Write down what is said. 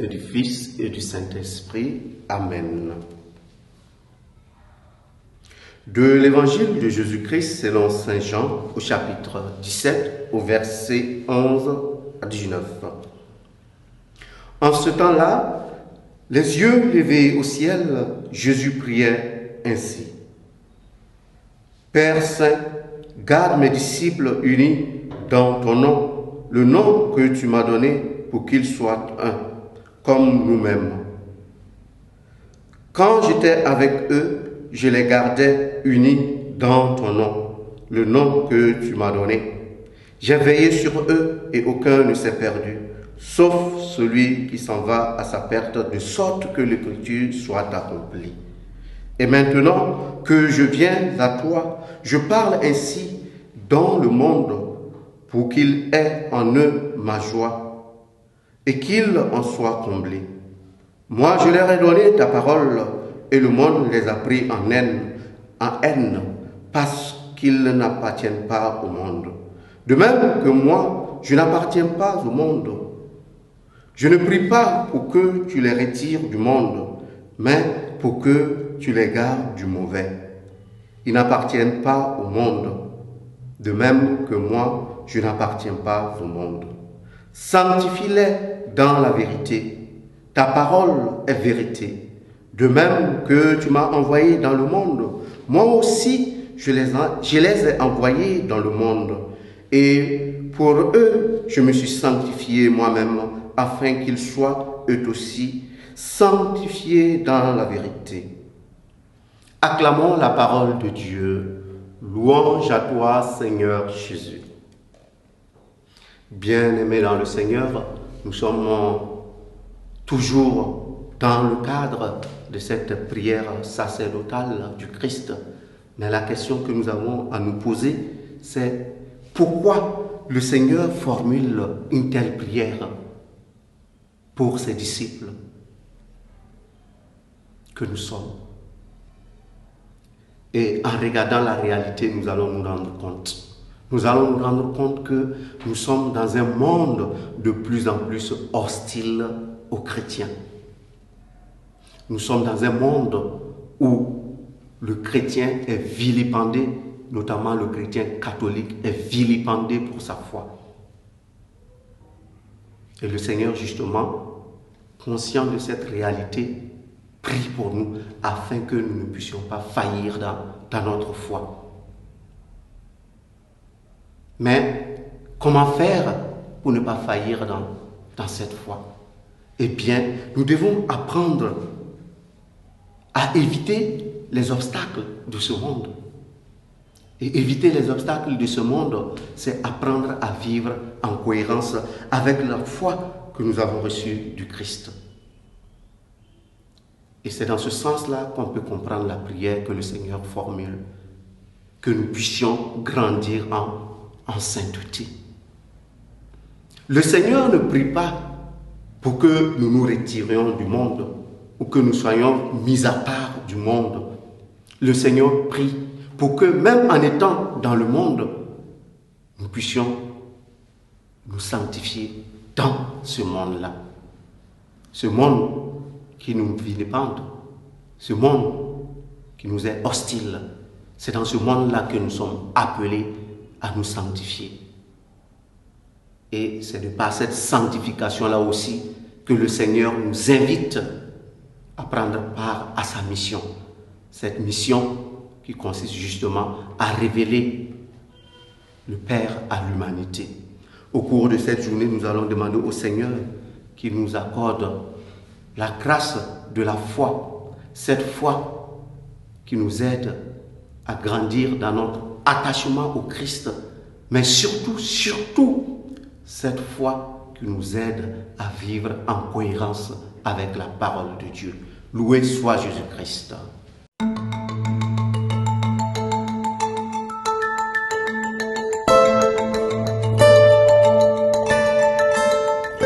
et du Fils et du Saint-Esprit. Amen. De l'Évangile de Jésus-Christ selon Saint Jean, au chapitre 17, au verset 11 à 19. En ce temps-là, les yeux levés au ciel, Jésus priait ainsi. Père Saint, garde mes disciples unis dans ton nom, le nom que tu m'as donné pour qu'ils soient un, comme nous-mêmes. Quand j'étais avec eux, je les gardais unis dans ton nom, le nom que tu m'as donné. J'ai veillé sur eux et aucun ne s'est perdu, sauf celui qui s'en va à sa perte, de sorte que l'écriture soit accomplie. Et maintenant que je viens à toi, je parle ainsi dans le monde pour qu'il ait en eux ma joie et qu'ils en soient comblés. Moi, je leur ai donné ta parole et le monde les a pris en haine parce qu'ils n'appartiennent pas au monde. De même que moi, je n'appartiens pas au monde. Je ne prie pas pour que tu les retires du monde, mais pour que tu les gardes du mauvais. Ils n'appartiennent pas au monde, de même que moi, je n'appartiens pas au monde. Sanctifie-les dans la vérité. Ta parole est vérité. De même que tu m'as envoyé dans le monde, moi aussi, je les ai envoyés dans le monde. Et pour eux, je me suis sanctifié moi-même, afin qu'ils soient eux aussi sanctifiés dans la vérité. Acclamons la parole de Dieu. Louange à toi, Seigneur Jésus. Bien-aimés dans le Seigneur, nous sommes toujours dans le cadre de cette prière sacerdotale du Christ. Mais la question que nous avons à nous poser, c'est pourquoi le Seigneur formule une telle prière pour ses disciples que nous sommes. Et en regardant la réalité, nous allons nous rendre compte. Nous allons nous rendre compte que nous sommes dans un monde de plus en plus hostile aux chrétiens. Nous sommes dans un monde où le chrétien est vilipendé, notamment le chrétien catholique est vilipendé pour sa foi. Et le Seigneur, justement, conscient de cette réalité, prie pour nous afin que nous ne puissions pas faillir dans notre foi. Mais comment faire pour ne pas faillir dans cette foi? Eh bien, nous devons apprendre à éviter les obstacles de ce monde. Et éviter les obstacles de ce monde, c'est apprendre à vivre en cohérence avec la foi que nous avons reçue du Christ. Et c'est dans ce sens-là qu'on peut comprendre la prière que le Seigneur formule, que nous puissions grandir en sainteté. Le Seigneur ne prie pas pour que nous nous retirions du monde ou que nous soyons mis à part du monde. Le Seigneur prie pour que même en étant dans le monde, nous puissions nous sanctifier dans ce monde-là. Ce monde qui nous vilipende, ce monde qui nous est hostile, c'est dans ce monde-là que nous sommes appelés à nous sanctifier. Et c'est de par cette sanctification-là aussi que le Seigneur nous invite à prendre part à sa mission. Cette mission qui consiste justement à révéler le Père à l'humanité. Au cours de cette journée, nous allons demander au Seigneur qu'il nous accorde la grâce de la foi, cette foi qui nous aide à grandir dans notre attachement au Christ, mais surtout, cette foi qui nous aide à vivre en cohérence avec la parole de Dieu. Loué soit Jésus-Christ.